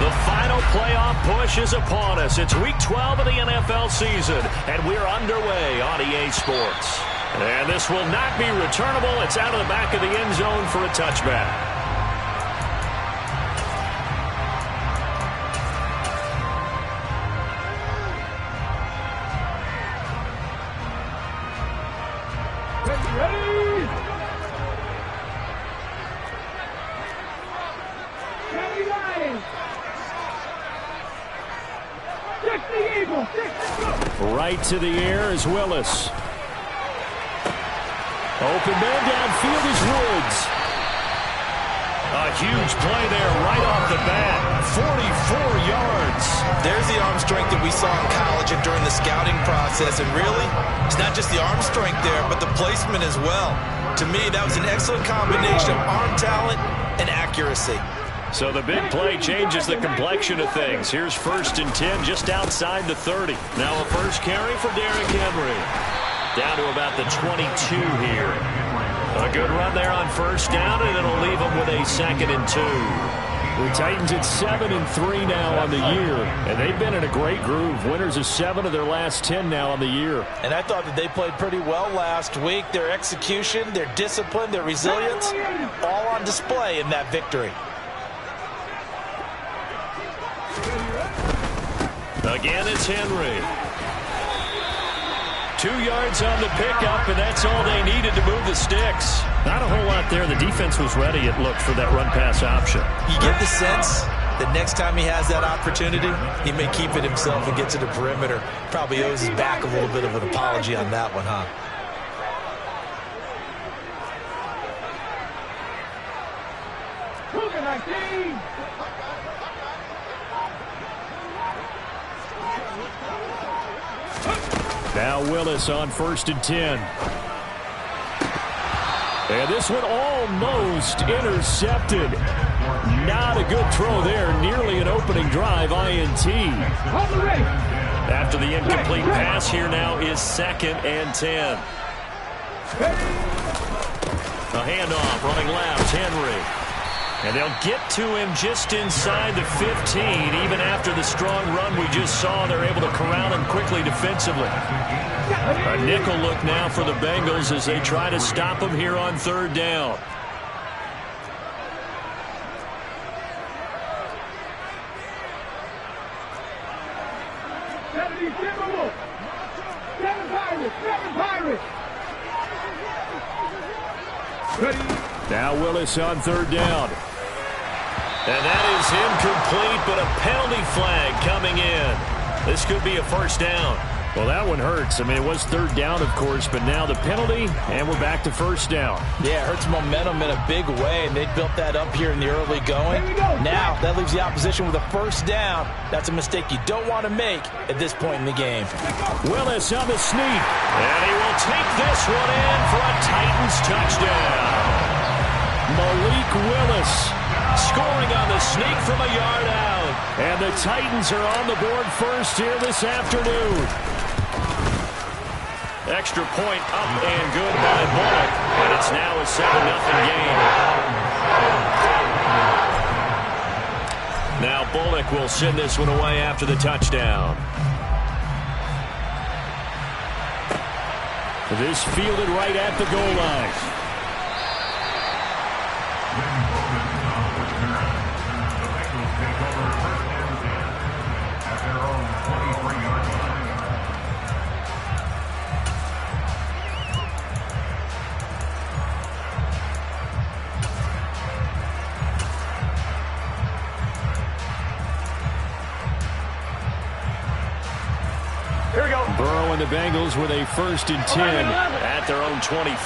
The final playoff push is upon us. It's Week 12 of the NFL season, and we're underway on EA Sports. And this will not be returnable. It's out of the back of the end zone for a touchback. Right to the air is Willis. Open man downfield is Woods. A huge play there right off the bat. 44 yards. There's the arm strength that we saw in college and during the scouting process. And really, it's not just the arm strength there, but the placement as well. To me, that was an excellent combination of arm talent and accuracy. So the big play changes the complexion of things. Here's 1st and 10 just outside the 30. Now a first carry for Derrick Henry. Down to about the 22 here. A good run there on 1st down, and it'll leave them with a 2nd and 2. The Titans at 7-3 now on the year, and they've been in a great groove. Winners of 7 of their last 10 now on the year. And I thought that they played pretty well last week. Their execution, their discipline, their resilience, all on display in that victory. Again, it's Henry. 2 yards on the pickup, and that's all they needed to move the sticks. Not a whole lot there. The defense was ready, it looked, for that run-pass option. You get the sense that next time he has that opportunity, he may keep it himself and get to the perimeter. Probably owes his back a little bit of an apology on that one, huh? Now Willis on 1st and 10. And this one almost intercepted. Not a good throw there. Nearly an opening drive, INT. After the incomplete pass, here now is 2nd and 10. A handoff, running left, Henry. And they'll get to him just inside the 15. Even after the strong run we just saw, they're able to corral him quickly defensively. A nickel look now for the Bengals as they try to stop him here on 3rd down. Now Willis on 3rd down. And that is incomplete, but a penalty flag coming in. This could be a 1st down. Well, that one hurts. I mean, it was 3rd down, of course, but now the penalty, and we're back to 1st down. Yeah, it hurts momentum in a big way, and they built that up here in the early going. Now, that leaves the opposition with a 1st down. That's a mistake you don't want to make at this point in the game. Willis on the sneak, and he will take this one in for a Titans touchdown. Malik Willis scoring on the sneak from a yard out. And the Titans are on the board first here this afternoon. Extra point up and good by Bullock. And it's now a 7-0 game. Now Bullock will send this one away after the touchdown. This fielded right at the goal line. Here we go. Burrow and the Bengals with a 1st and 10 at their own 23.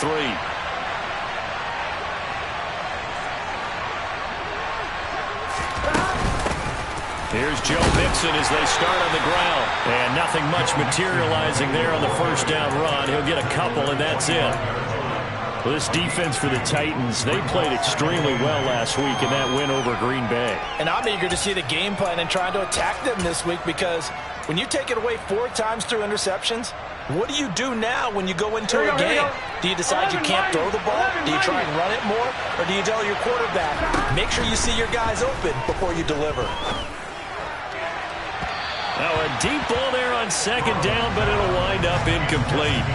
Here's Joe Mixon as they start on the ground. And nothing much materializing there on the 1st down run. He'll get a couple, and that's it. Well, this defense for the Titans, they played extremely well last week in that win over Green Bay. And I'm eager to see the game plan and trying to attack them this week, because when you take it away 4 times through interceptions, what do you do now when you go into a game? Do you decide you can't throw the ball? Do you try and run it more? Or do you tell your quarterback, make sure you see your guys open before you deliver? Now a deep ball there on second down, but it'll wind up incomplete.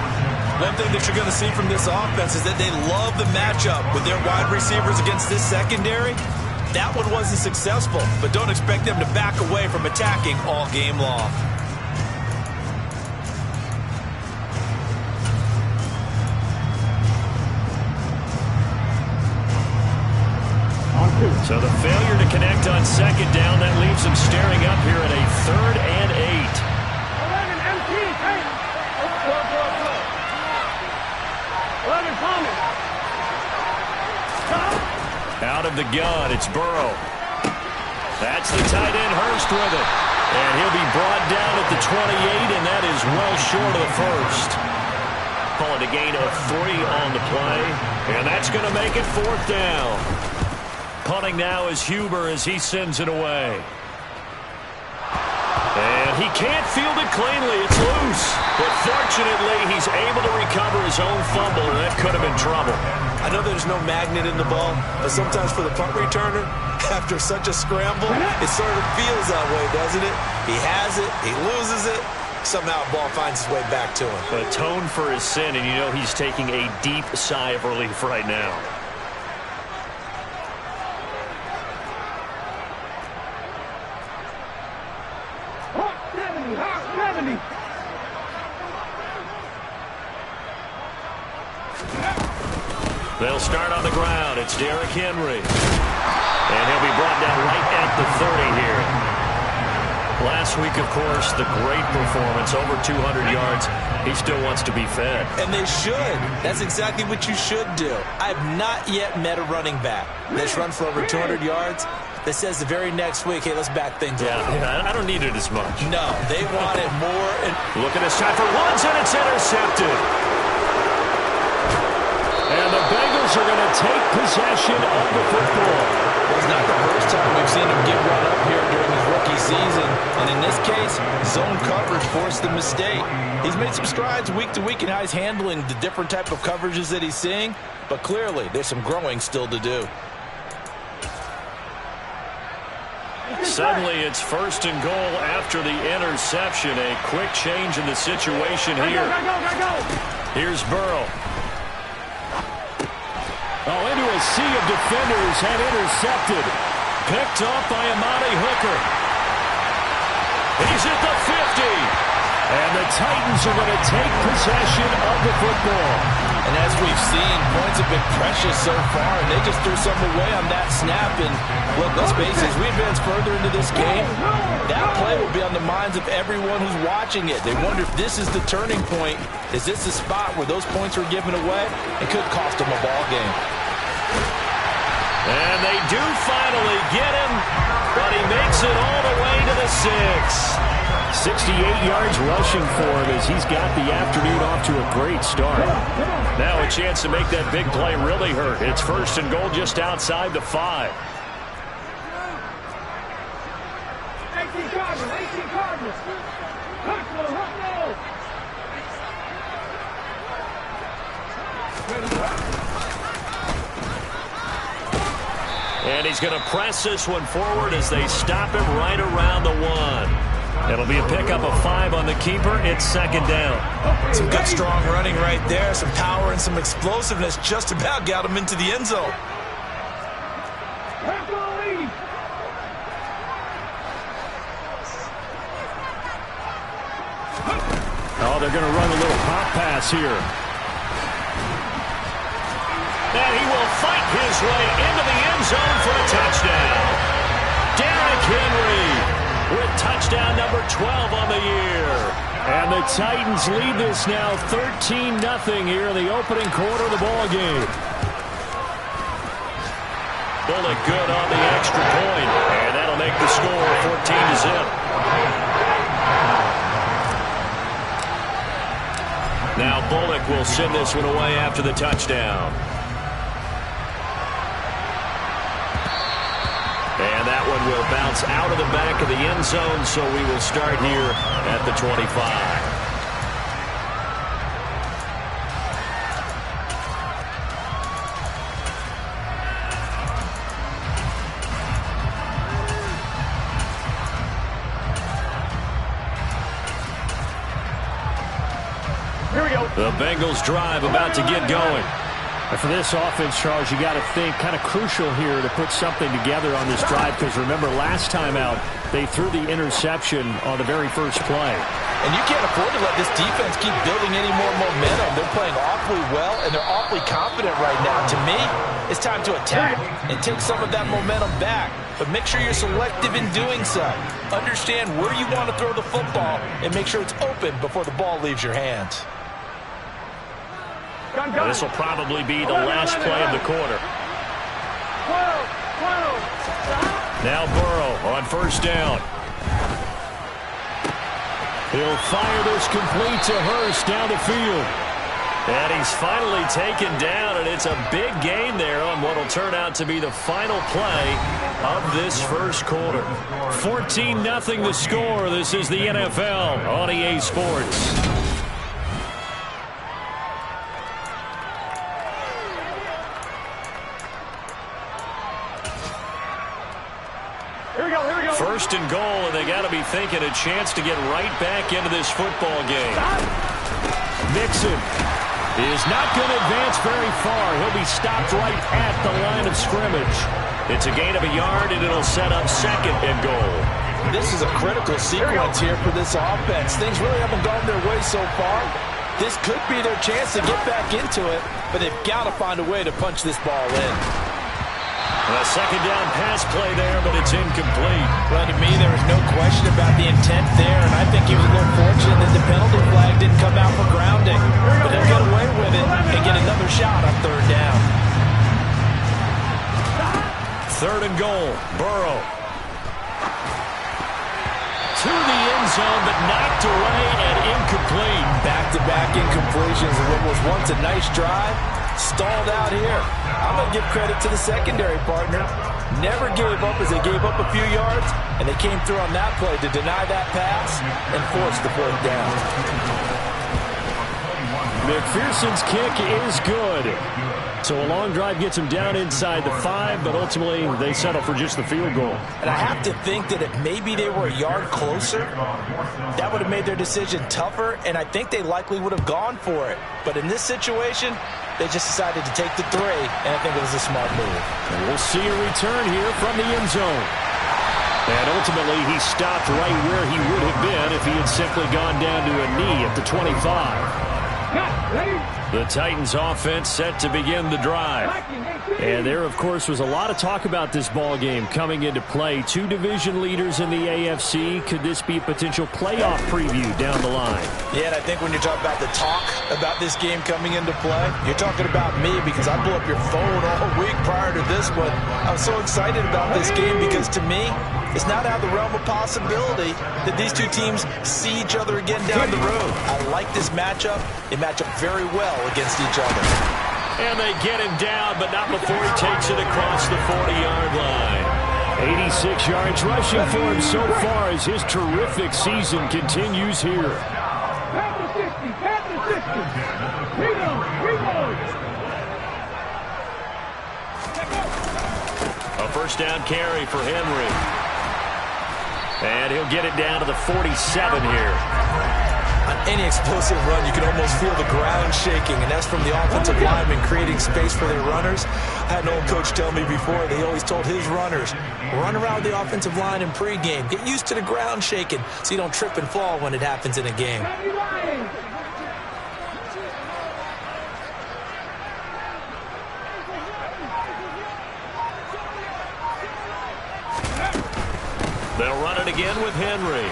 One thing that you're going to see from this offense is that they love the matchup with their wide receivers against this secondary. That one wasn't successful, but don't expect them to back away from attacking all game long. So the failure to connect on second down, that leaves them staring up here at a 3rd and 8. Out of the gun, it's Burrow. That's the tight end, Hurst with it. And he'll be brought down at the 28, and that is well short of the first. Call it a gain of 3 on the play, and that's going to make it 4th down. Punting now is Huber as he sends it away. And he can't field it cleanly. It's loose. But fortunately, he's able to recover his own fumble, and that could have been trouble. I know there's no magnet in the ball, but sometimes for the punt returner, after such a scramble, it sort of feels that way, doesn't it? He has it, he loses it, somehow the ball finds its way back to him. Atone for his sin, and you know he's taking a deep sigh of relief right now. They'll start on the ground. It's Derrick Henry. And he'll be brought down right at the 30 here. Last week, of course, the great performance, over 200 yards. He still wants to be fed. And they should. That's exactly what you should do. I have not yet met a running back that's run for over 200 yards that says the very next week, hey, let's back things up. Yeah, I don't need it as much. No, they want it more. Look at this shot for Woods, and it's intercepted. And the Bengals are going to take possession of the football. It's not the first time we've seen him get run up here during his rookie season. And in this case, zone coverage forced the mistake. He's made some strides week to week in how he's handling the different type of coverages that he's seeing. But clearly, there's some growing still to do. Suddenly, it's 1st and goal after the interception. A quick change in the situation here. Here's Burrow. Oh, into a sea of defenders and intercepted. Picked off by Amani Hooker. He's at the 50. And the Titans are going to take possession of the football. And as we've seen, points have been precious so far, and they just threw some away on that snap. And look, let's face it, as we advance further into this game, that play will be on the minds of everyone who's watching it. They wonder if this is the turning point. Is this the spot where those points were given away? It could cost them a ball game. And they do finally get him, but he makes it all the way to the 6. 68 yards rushing for him as he's got the afternoon off to a great start. Now a chance to make that big play really hurt. It's 1st and goal just outside the 5. 18 Cardinals, 18 Cardinals. And he's going to press this one forward as they stop him right around the 1. It'll be a pickup of 5 on the keeper. It's 2nd down. Some good, strong running right there. Some power and some explosiveness just about got him into the end zone. Oh, they're going to run a little pop pass here. And he will fight his way into the end zone for a touchdown. Derrick Henry with touchdown number 12 on the year. And the Titans lead this now 13-0 here in the opening quarter of the ball game. Bullock good on the extra point, and that'll make the score 14-0. Now Bullock will send this one away after the touchdown. And that one will bounce out of the back of the end zone, so we will start here at the 25. The Bengals drive about to get going. And for this offense, Charles, you got to think kind of crucial here to put something together on this drive, because remember last time out they threw the interception on the very first play. And you can't afford to let this defense keep building any more momentum. They're playing awfully well, and they're awfully confident right now. To me, it's time to attack and take some of that momentum back. But make sure you're selective in doing so. Understand where you want to throw the football and make sure it's open before the ball leaves your hands. This will probably be the last play of the quarter. Now Burrow on first down. He'll fire this complete to Hurst down the field. And he's finally taken down, and it's a big gain there on what will turn out to be the final play of this first quarter. 14-0 the score. This is the NFL on EA Sports. First and goal, and they got to be thinking a chance to get right back into this football game. Mixon is not going to advance very far. He'll be stopped right at the line of scrimmage. It's a gain of a yard, and it'll set up second and goal. This is a critical sequence here for this offense. Things really haven't gone their way so far. This could be their chance to get back into it, but they've got to find a way to punch this ball in. A second down pass play there, but it's incomplete. Well, to me, there was no question about the intent there, and I think he was a little fortunate that the penalty flag didn't come out for grounding. But they'll get away with it and get another shot on third down. Third and goal, Burrow. To the end zone, but knocked away and incomplete. Back-to-back incompletions of what was once a nice drive. Stalled out here. I'm going to give credit to the secondary partner. Never gave up as they gave up a few yards, and they came through on that play to deny that pass and force the fourth down. McPherson's kick is good. So a long drive gets him down inside the 5, but ultimately they settle for just the field goal. And I have to think that if maybe they were a yard closer, that would have made their decision tougher, and I think they likely would have gone for it. But in this situation, they just decided to take the 3, and I think it was a smart move. And we'll see a return here from the end zone. And ultimately, he stopped right where he would have been if he had simply gone down to a knee at the 25. The Titans offense set to begin the drive. And there, of course, was a lot of talk about this ball game coming into play. 2 division leaders in the AFC. Could this be a potential playoff preview down the line? Yeah, and I think when you're talking about the talk about this game coming into play, you're talking about me, because I blew up your phone all week prior to this one. I was so excited about this game because, to me, it's not out of the realm of possibility that these two teams see each other again down the road. I like this matchup. They match up very well against each other. And they get him down, but not before he takes it across the 40-yard line. 86 yards rushing for him so far as his terrific season continues here. A first down carry for Henry. And he'll get it down to the 47 here. On any explosive run, you can almost feel the ground shaking, and that's from the offensive linemen creating space for their runners. I had an old coach tell me before, they always told his runners, run around the offensive line in pregame. Get used to the ground shaking so you don't trip and fall when it happens in a game. They'll run it again with Henry.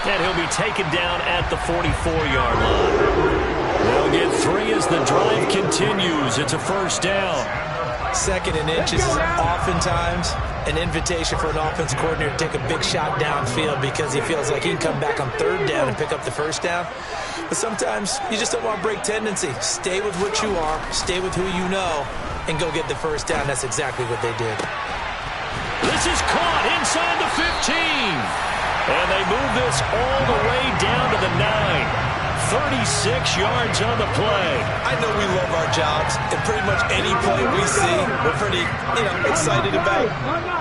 And he'll be taken down at the 44-yard line. They'll get 3 as the drive continues. It's a first down. Second and inches is oftentimes an invitation for an offense coordinator to take a big shot downfield because he feels like he can come back on third down and pick up the first down. But sometimes you just don't want to break tendency. Stay with what you are, stay with who you know, and go get the first down. That's exactly what they did. This is caught inside the 15. And they move this all the way down to the 9. 36 yards on the play. I know we love our jobs, and pretty much any play we see, we're pretty, excited about.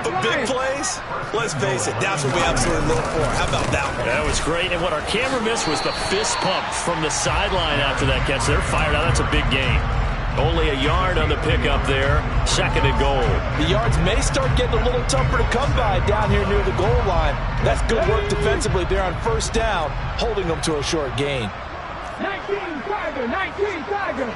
But big plays, let's face it, that's what we absolutely live for. How about that one? That was great, and what our camera missed was the fist pump from the sideline after that catch. They're fired out. That's a big gain. Only a yard on the pickup there. 2nd and goal. The yards may start getting a little tougher to come by down here near the goal line. That's good work defensively there on 1st down, holding them to a short gain. 19 Tiger, 19 Tiger.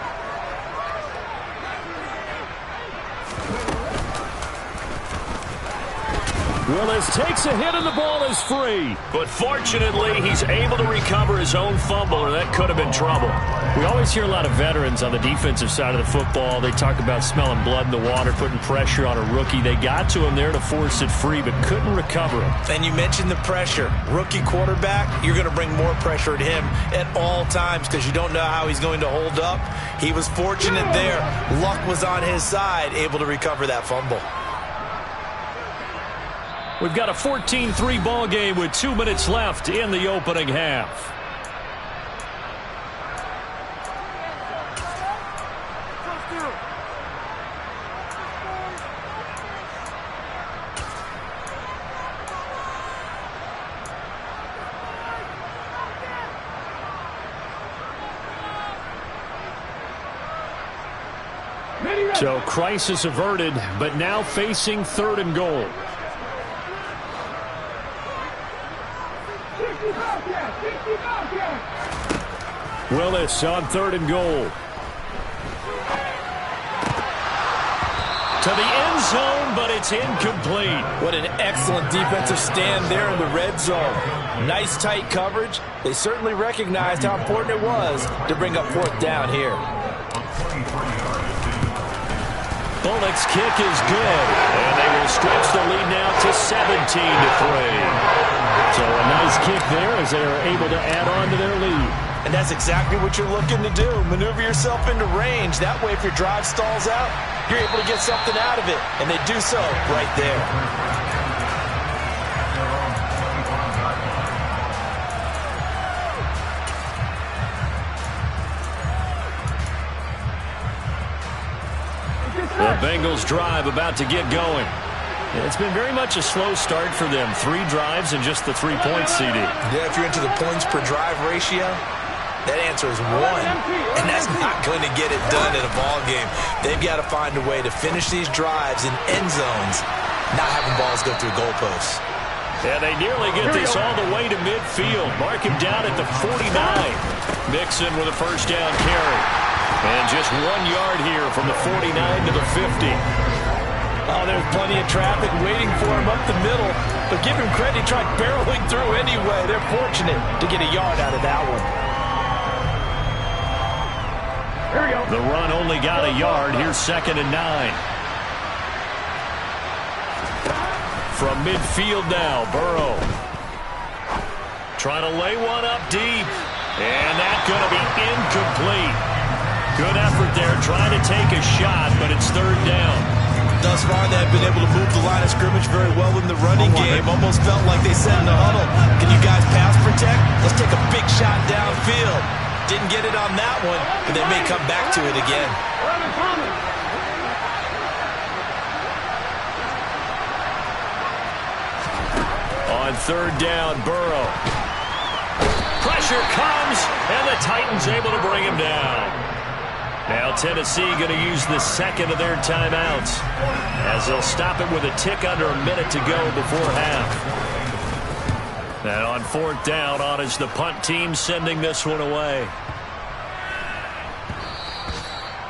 Willis takes a hit and the ball is free. But fortunately, he's able to recover his own fumble, or that could have been trouble. We always hear a lot of veterans on the defensive side of the football. They talk about smelling blood in the water, putting pressure on a rookie. They got to him there to force it free, but couldn't recover him. And you mentioned the pressure. Rookie quarterback, you're going to bring more pressure at him at all times because you don't know how he's going to hold up. He was fortunate there. Luck was on his side, able to recover that fumble. We've got a 14-3 ball game with 2 minutes left in the opening half. So crisis averted, but now facing 3rd and goal. Willis on 3rd and goal. To the end zone, but it's incomplete. What an excellent defensive stand there in the red zone. Nice tight coverage. They certainly recognized how important it was to bring up 4th down here. Bullock's kick is good, and they will stretch the lead now to 17-3. So a nice kick there as they are able to add on to their lead. And that's exactly what you're looking to do. Maneuver yourself into range. That way, if your drive stalls out, you're able to get something out of it. And they do so right there. The Bengals drive about to get going. It's been very much a slow start for them. 3 drives and just the 3 points, CD. Yeah, if you're into the points per drive ratio, that answer is 1. And that's not going to get it done in a ball game. They've got to find a way to finish these drives in end zones, not having balls go through goalposts. Yeah, they nearly get this all the way to midfield. Mark him down at the 49. Mixon with a 1st down carry. And just 1 yard here from the 49 to the 50. Oh, there's plenty of traffic waiting for him up the middle. But give him credit, he tried barreling through anyway. They're fortunate to get a yard out of that one. Here we go. The run only got a yard. Here's 2nd and 9. From midfield now, Burrow. Trying to lay one up deep. And that's going to be incomplete. Good effort there, trying to take a shot, but it's 3rd down. Thus far, they've been able to move the line of scrimmage very well in the running game. Almost felt like they sat in the huddle. Can you guys pass protect? Let's take a big shot downfield. Didn't get it on that one, but they may come back to it again. On 3rd down, Burrow. Pressure comes, and the Titans able to bring him down. Now Tennessee going to use the 2nd of their timeouts as they'll stop it with a tick under a minute to go before half. And on 4th down, on is the punt team sending this one away.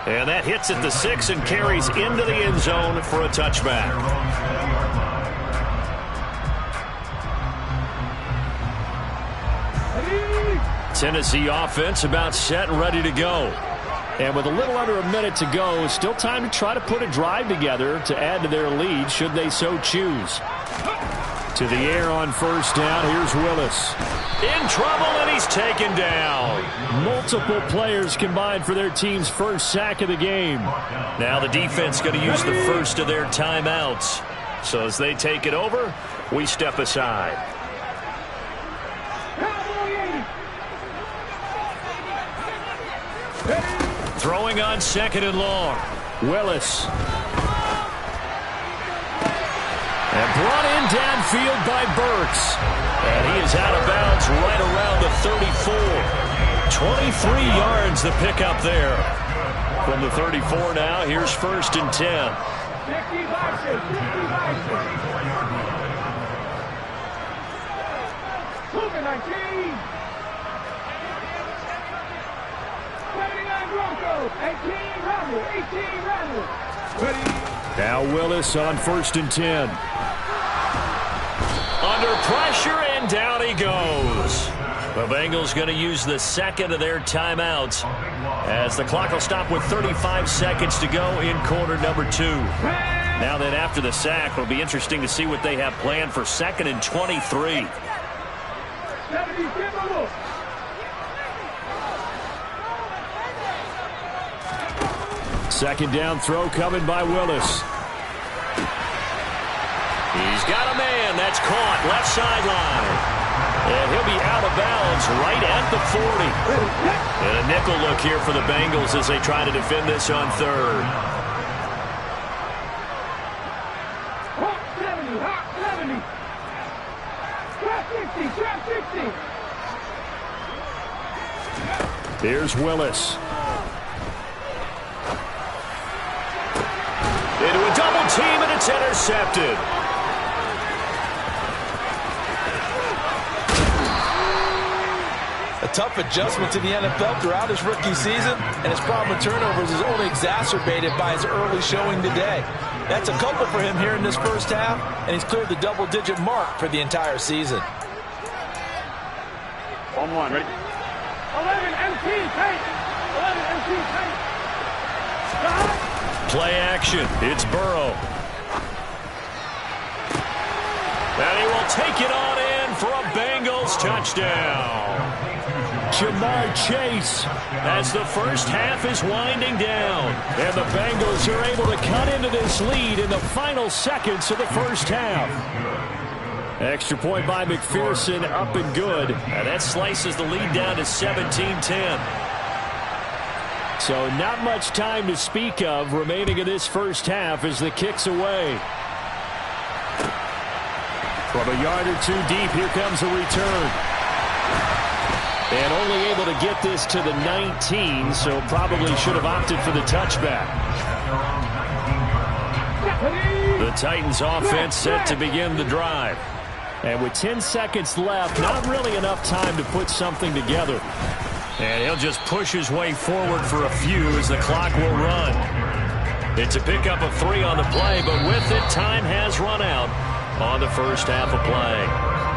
And that hits at the 6 and carries into the end zone for a touchback. Tennessee offense about set and ready to go. And with a little under a minute to go, still time to try to put a drive together to add to their lead should they so choose. To the air on 1st down, here's Willis. In trouble, and he's taken down. Multiple players combined for their team's 1st sack of the game. Now the defense going to use the 1st of their timeouts. So as they take it over, we step aside. Throwing on 2nd and long. Willis. And brought in downfield by Burks. And he is out of bounds right around the 34. 23 yards the pickup there. From the 34 now, here's 1st and 10. Now Willis on 1st and 10. Under pressure, and down he goes. The Bengals going to use the 2nd of their timeouts as the clock will stop with 35 seconds to go in quarter number 2. Now then, after the sack, it'll be interesting to see what they have planned for 2nd and 23. Second down throw coming by Willis. He's got a man. That's caught left sideline. And he'll be out of bounds right at the 40. And a nickel look here for the Bengals as they try to defend this on 3rd. Here's Willis. Into a double team, and it's intercepted. A tough adjustment to the NFL throughout his rookie season, and his problem with turnovers is only exacerbated by his early showing today. That's a couple for him here in this first half, and he's cleared the double-digit mark for the entire season. On one, ready? 11 MT tight. 11 MT tight. Play action. It's Burrow. And he will take it on in for a Bengals touchdown. Jamar Chase. As the first half is winding down. And the Bengals are able to cut into this lead in the final seconds of the first half. Extra point by McPherson, up and good. And that slices the lead down to 17-10. So not much time to speak of remaining in this first half as the kick's away. From a yard or 2 deep, here comes a return. And only able to get this to the 19, so probably should have opted for the touchback. The Titans offense set to begin the drive. And with 10 seconds left, not really enough time to put something together. And he'll just push his way forward for a few as the clock will run. It's a pickup of 3 on the play, but with it, time has run out on the first half of play.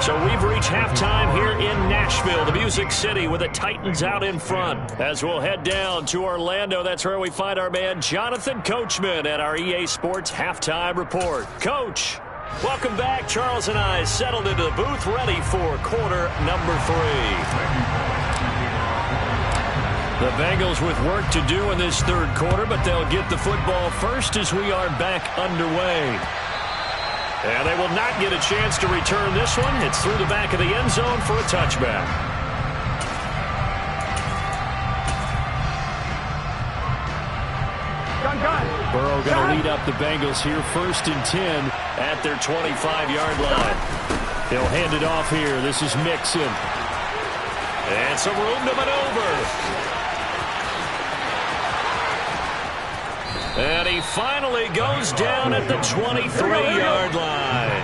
So we've reached halftime here in Nashville, the Music City, with the Titans out in front. As we'll head down to Orlando, that's where we find our man Jonathan Coachman at our EA Sports Halftime Report. Coach, welcome back. Charles and I settled into the booth, ready for quarter number 3. The Bengals with work to do in this 3rd quarter, but they'll get the football first as we are back underway. And they will not get a chance to return this one. It's through the back of the end zone for a touchback. Burrow going to lead up the Bengals here, 1st and 10 at their 25-yard line. He'll hand it off here. This is Mixon. And some room to maneuver. And he finally goes down at the 23-yard line.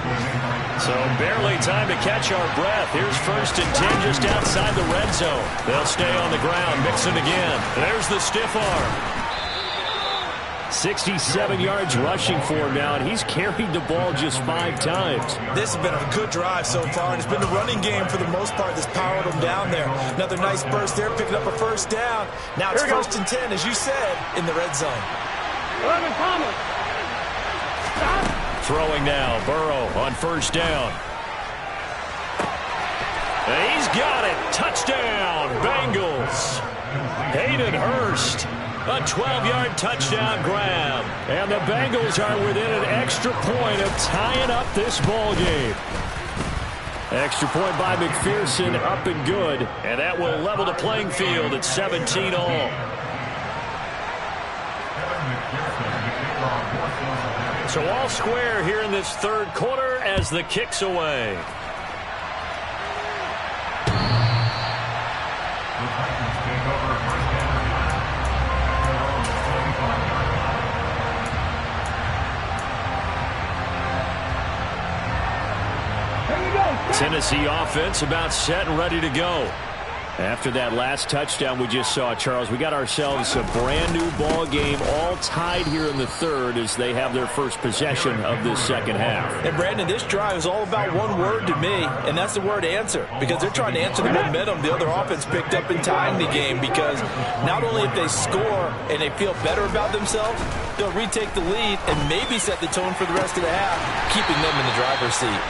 So barely time to catch our breath. Here's 1st and 10 just outside the red zone. They'll stay on the ground. Mixon again. There's the stiff arm. 67 yards rushing for him now, and he's carried the ball just 5 times. This has been a good drive so far, and it's been the running game for the most part that's powered him down there. Another nice burst there, picking up a 1st down. Now it's 1st and 10, as you said, in the red zone. Throwing now, Burrow on 1st down. And he's got it. Touchdown, Bengals. Hayden Hurst, a 12-yard touchdown grab. And the Bengals are within an extra point of tying up this ball game. Extra point by McPherson, up and good. And that will level the playing field at 17 all. So all square here in this third quarter as the kick's away. Tennessee offense about set and ready to go. After that last touchdown we just saw, Charles, we got ourselves a brand-new ball game, all tied here in the third as they have their first possession of this second half. And, Brandon, this drive is all about one word to me, and that's the word answer, because they're trying to answer the momentum the other offense picked up in tying the game, because not only if they score and they feel better about themselves, they'll retake the lead and maybe set the tone for the rest of the half, keeping them in the driver's seat.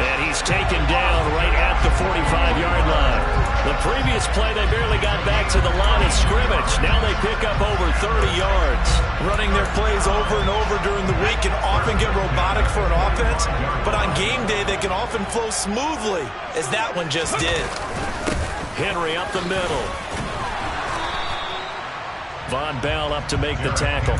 And he's taken down right at the 45-yard line. The previous play, they barely got back to the line of scrimmage. Now they pick up over 30 yards. Running their plays over and over during the week can often get robotic for an offense, but on game day they can often flow smoothly, as that one just did. Henry up the middle. Von Bell up to make the tackle.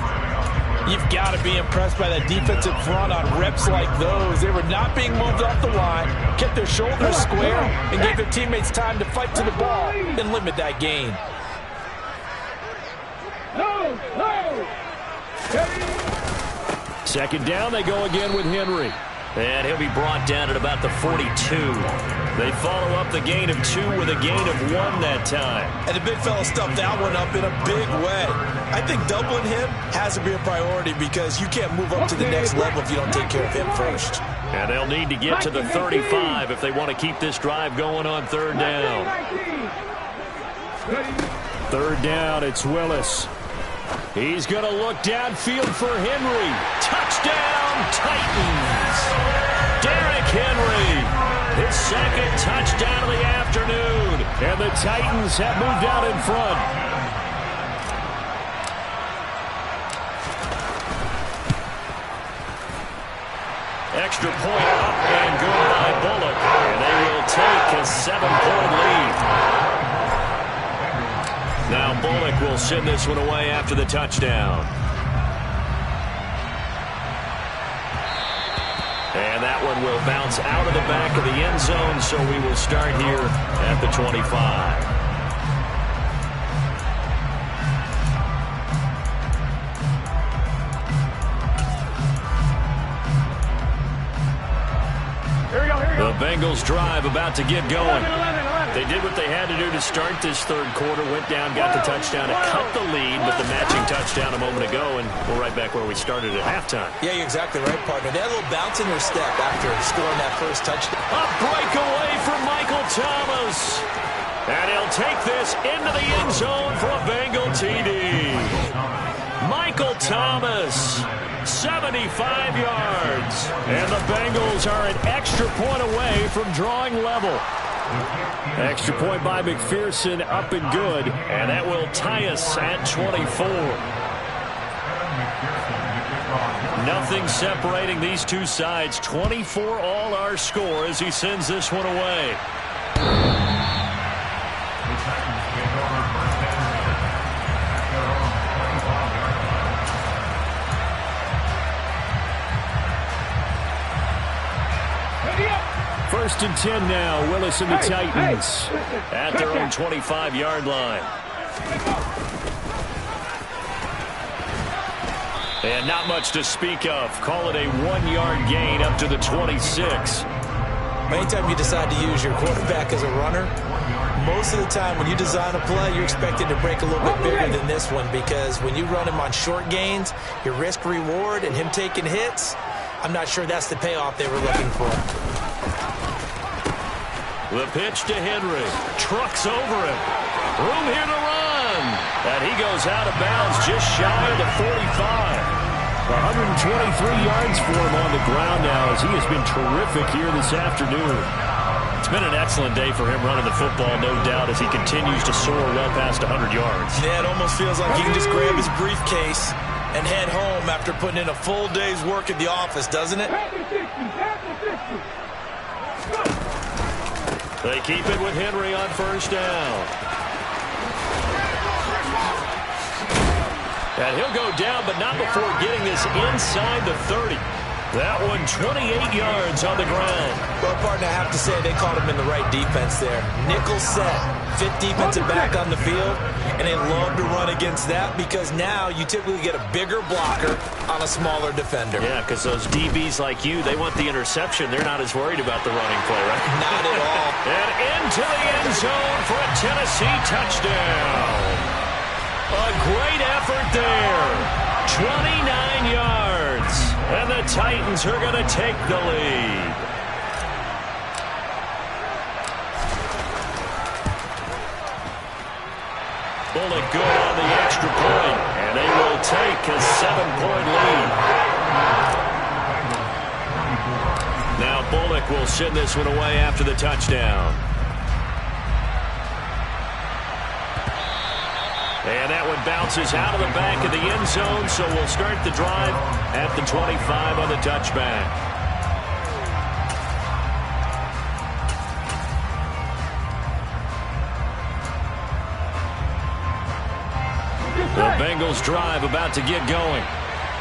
You've got to be impressed by that defensive front on reps like those. They were not being moved off the line, kept their shoulders square, and gave their teammates time to fight to the ball and limit that gain. Second down, they go again with Henry. And he'll be brought down at about the 42. They follow up the gain of 2 with a gain of 1 that time. And the big fella stuffed that one up in a big way. I think doubling him has to be a priority because you can't move up to the next level if you don't take care of him first. And they'll need to get to the 35 if they want to keep this drive going on third down. Third down, it's Willis. He's going to look downfield for Henry. Touchdown, Titans! Derrick Henry, his second touchdown of the afternoon. And the Titans have moved out in front. Extra point up and good by Bullock. And they will take a 7-point lead. Now Bullock will send this one away after the touchdown. And that one will bounce out of the back of the end zone, so we will start here at the 25. The Bengals drive about to get going. They did what they had to do to start this third quarter, went down, got the touchdown, and cut the lead with the matching touchdown a moment ago, and we're right back where we started at halftime. Yeah, you're exactly right, partner. They had a little bounce in their step after scoring that first touchdown. A breakaway from Michael Thomas. And he'll take this into the end zone for a Bengal TD. Michael Thomas, 75 yards. And the Bengals are an extra point away from drawing level. Extra point by McPherson, up and good. And that will tie us at 24. Nothing separating these two sides. 24 all our score as he sends this one away. First and 10 now, Willis and the Titans. At their own 25-yard line. And not much to speak of. Call it a 1-yard gain up to the 26. Anytime you decide to use your quarterback as a runner, most of the time when you design a play, you're expected to break a little bit bigger than this one, because when you run him on short gains, your risk-reward and him taking hits, I'm not sure that's the payoff they were looking for. The pitch to Henry. Trucks over him. Room here to run. And he goes out of bounds just shy of the 45. 123 yards for him on the ground now as he has been terrific here this afternoon. It's been an excellent day for him running the football, no doubt, as he continues to soar well past 100 yards. Yeah, it almost feels like he can just grab his briefcase and head home after putting in a full day's work at the office, doesn't it? They keep it with Henry on first down. And he'll go down, but not before getting this inside the 30. That one 28 yards on the ground. Well, partner, I have to say they caught him in the right defense there. Nickel set, fit defensive back on the field, and they love to run against that because now you typically get a bigger blocker on a smaller defender. Yeah, because those DBs like you, they want the interception. They're not as worried about the running play, right? Not at all. And into the end zone for a Tennessee touchdown. A great effort there. 29 yards. And the Titans are going to take the lead. Bullock good on the extra point. And they will take a 7-point lead. Now Bullock will send this one away after the touchdown. And that one bounces out of the back of the end zone, so we'll start the drive at the 25 on the touchback. The Bengals drive about to get going.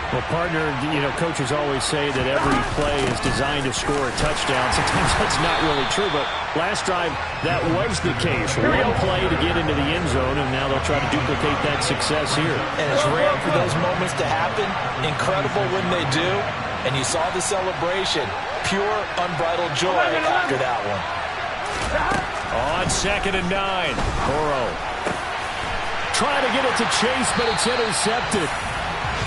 Well, partner, you know, coaches always say that every play is designed to score a touchdown. Sometimes that's not really true, but last drive, that was the case. One play to get into the end zone, and now they'll try to duplicate that success here. And it's rare for those moments to happen. Incredible when they do. And you saw the celebration. Pure, unbridled joy after that one. On 2nd and 9. Burrow trying to get it to Chase, but it's intercepted.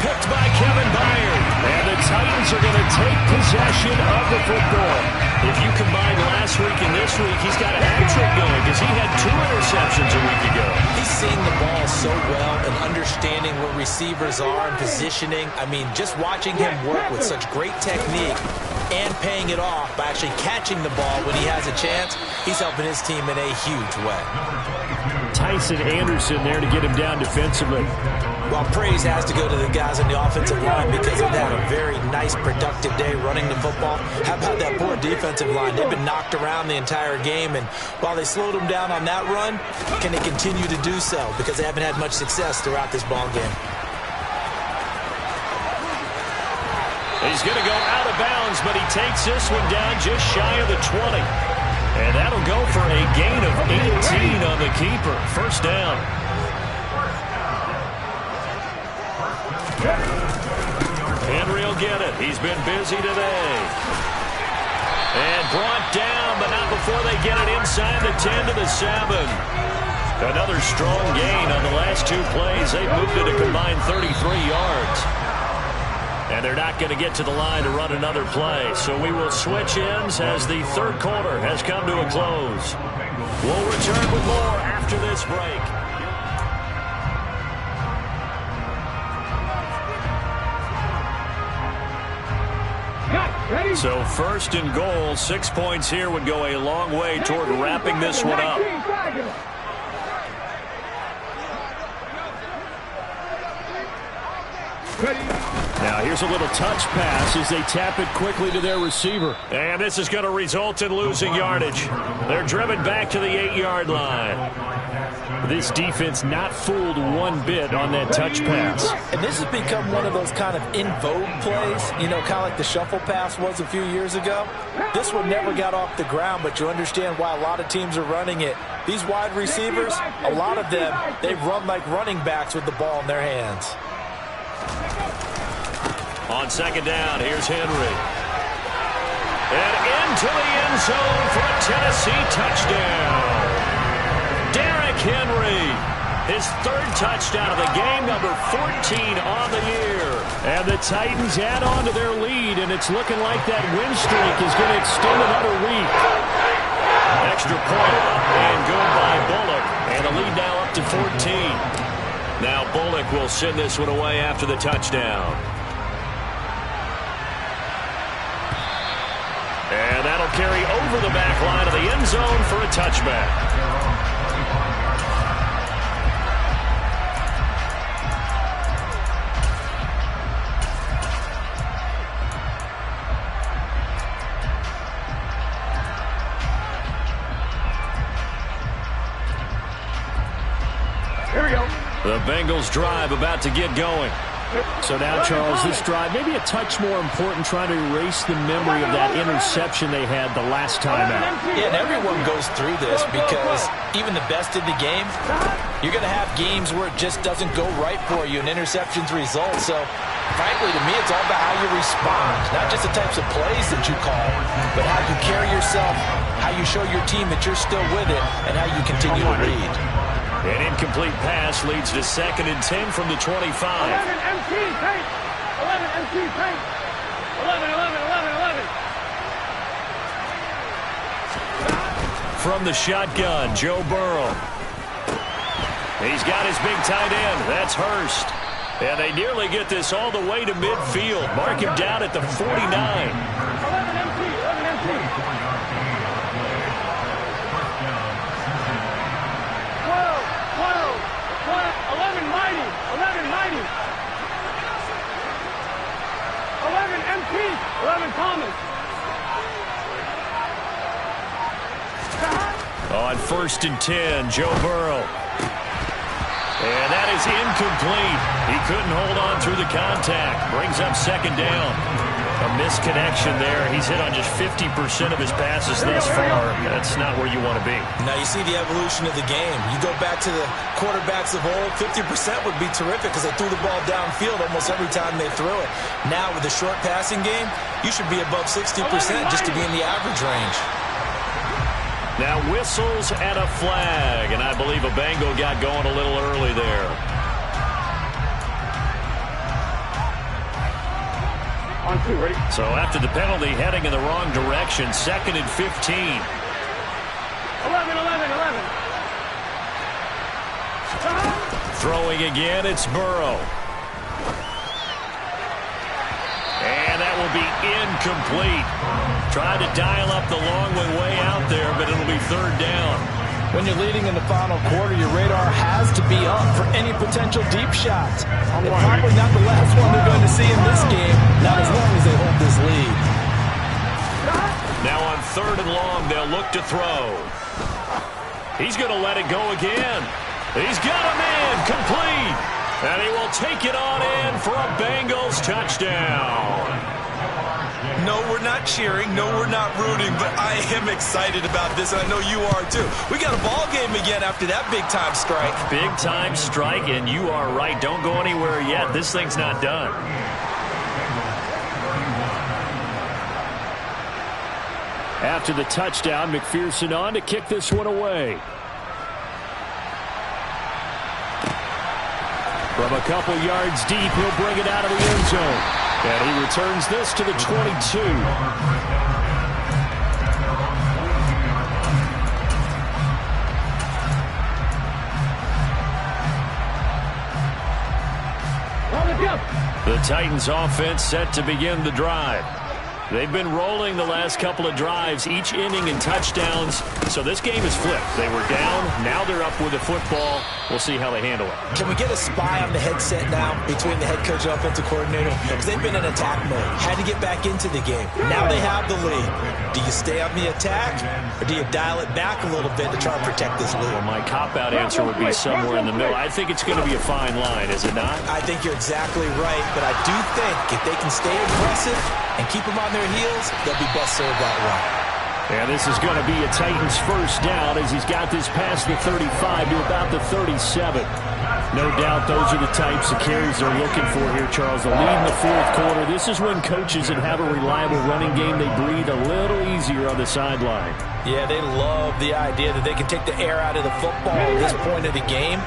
Picked by Kevin Byard. And the Titans are going to take possession of the football. If you combine last week and this week, he's got a hat trick going because he had 2 interceptions a week ago. He's seeing the ball so well and understanding where receivers are and positioning. I mean, just watching him work with such great technique and paying it off by actually catching the ball when he has a chance, he's helping his team in a huge way. Tyson Anderson there to get him down defensively. Well, praise has to go to the guys on the offensive line because they've had a very nice, productive day running the football. How about that poor defensive line? They've been knocked around the entire game, and while they slowed them down on that run, can they continue to do so? Because they haven't had much success throughout this ball game. He's going to go out of bounds, but he takes this one down just shy of the 20. And that'll go for a gain of 18 on the keeper. First down. Henry will get it. He's been busy today. And brought down, but not before they get it inside the 10 to the 7. Another strong gain on the last 2 plays. They've moved it a combined 33 yards. And they're not going to get to the line to run another play. So we will switch ends as the 3rd quarter has come to a close. We'll return with more after this break. So 1st and goal, 6 points here would go a long way toward wrapping this one up. Now here's a little touch pass as they tap it quickly to their receiver. And this is going to result in losing yardage. They're driven back to the 8-yard line. This defense not fooled one bit on that touch pass. And this has become one of those kind of in vogue plays, you know, kind of like the shuffle pass was a few years ago. This one never got off the ground, but you understand why a lot of teams are running it. These wide receivers, a lot of them, they run like running backs with the ball in their hands. On 2nd down, here's Henry. And into the end zone for a Tennessee touchdown. Derrick Henry, his 3rd touchdown of the game, number 14 on the year. And the Titans add on to their lead, and it's looking like that win streak is going to extend another week. Extra point up and good by Bullock. And the lead now up to 14. Now Bullock will send this one away after the touchdown. And that'll carry over the back line of the end zone for a touchback. Here we go. The Bengals drive about to get going. So now, Charles, this drive may be a touch more important, trying to erase the memory of that interception they had the last time out. Yeah, and everyone goes through this because even the best in the game, you're going to have games where it just doesn't go right for you and interceptions result. So, frankly, to me, it's all about how you respond, not just the types of plays that you call, but how you carry yourself, how you show your team that you're still with it, and how you continue to lead. An incomplete pass leads to 2nd and 10 from the 25. 11 MT, take. 11 MT, take. 11, 11, 11, 11. From the shotgun, Joe Burrow. He's got his big tight end. That's Hurst. And they nearly get this all the way to midfield. Mark him down at the 49. 11 MT, 11 MT. 11 mighty, 11 mighty. 11 MT, 11 Thomas. On 1st and 10, Joe Burrow. And that is incomplete. He couldn't hold on through the contact. Brings up 2nd down. A misconnection there. He's hit on just 50% of his passes thus far. That's not where you want to be. Now you see the evolution of the game. You go back to the quarterbacks of old, 50% would be terrific because they threw the ball downfield almost every time they threw it. Now with the short passing game, you should be above 60% just to be in the average range. Now whistles and a flag, and I believe a Bengal got going a little early there. On 2, ready? So after the penalty, heading in the wrong direction, 2nd and 15. 11, 11, 11. Throwing again, it's Burrow. And that will be incomplete. Tried to dial up the long one way out there, but it'll be 3rd down. When you're leading in the final quarter, your radar has to be up for any potential deep shots. And probably not the last one they're going to see in this game, not as long as they hold this lead. Now on 3rd and long, they'll look to throw. He's going to let it go again. He's got a man complete. And he will take it on in for a Bengals touchdown. No, we're not cheering. No, we're not rooting. But I am excited about this, and I know you are too. We got a ball game again after that big-time strike. Big-time strike, and you are right. Don't go anywhere yet. This thing's not done. After the touchdown, McPherson on to kick this one away. From a couple yards deep, he'll bring it out of the end zone. And he returns this to the 22. The Titans offense set to begin the drive. They've been rolling the last couple of drives, each inning in touchdowns. So this game is flipped. They were down. Now they're up with the football. We'll see how they handle it. Can we get a spy on the headset now between the head coach and offensive coordinator? Because they've been in attack mode. Had to get back into the game. Now they have the lead. Do you stay on the attack, or do you dial it back a little bit to try and protect this lead? Well, my cop-out answer would be somewhere in the middle. I think it's going to be a fine line, is it not? I think you're exactly right, but I do think if they can stay aggressive and keep them on their heels, they'll be best served that way. And this is going to be a Titans first down as he's got this past the 35 to about the 37. No doubt those are the types of carries they're looking for here, Charles. The lead in the 4th quarter. This is when coaches that have a reliable running game, they breathe a little easier on the sideline. Yeah, they love the idea that they can take the air out of the football at this point of the game.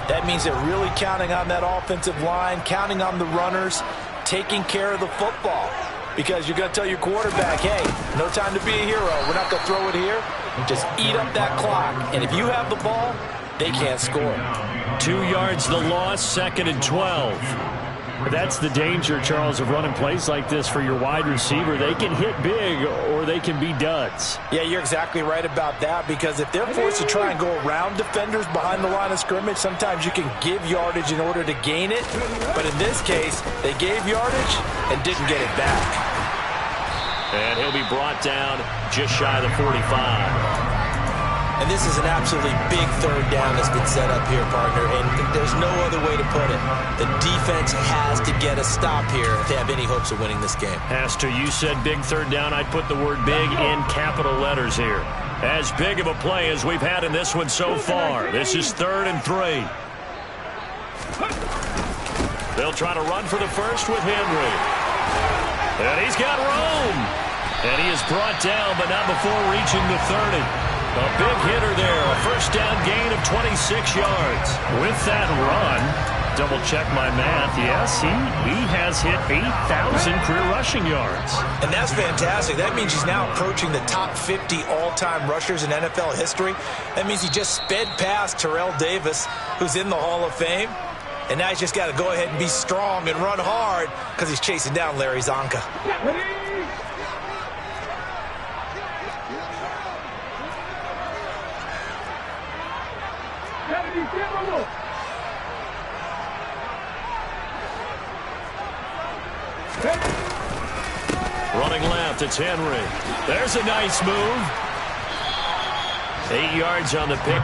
That means they're really counting on that offensive line, counting on the runners, taking care of the football. Because you're going to tell your quarterback, hey, no time to be a hero. We're not going to throw it here. Just eat up that clock. And if you have the ball, they can't score. 2 yards the loss, 2nd and 12. That's the danger, Charles, of running plays like this for your wide receiver. They can hit big or they can be duds. Yeah, you're exactly right about that, because if they're forced to try and go around defenders behind the line of scrimmage, sometimes you can give yardage in order to gain it. But in this case, they gave yardage and didn't get it back. And he'll be brought down just shy of the 45. And this is an absolutely big third down that's been set up here, partner, and there's no other way to put it. The defense has to get a stop here if they have any hopes of winning this game. Has to. You said big third down. I'd put the word big in capital letters here. As big of a play as we've had in this one so far. This is 3rd and 3. They'll try to run for the first with Henry. And he's got room. And he is brought down, but not before reaching the 30. A big hitter there. A first down gain of 26 yards. With that run, double check my math. Yes, he has hit 8,000 career rushing yards. And that's fantastic. That means he's now approaching the top 50 all-time rushers in NFL history. That means he just sped past Terrell Davis, who's in the Hall of Fame. And now he's just got to go ahead and be strong and run hard because he's chasing down Larry Zonka. Running left, it's Henry. There's a nice move. 8 yards on the pick.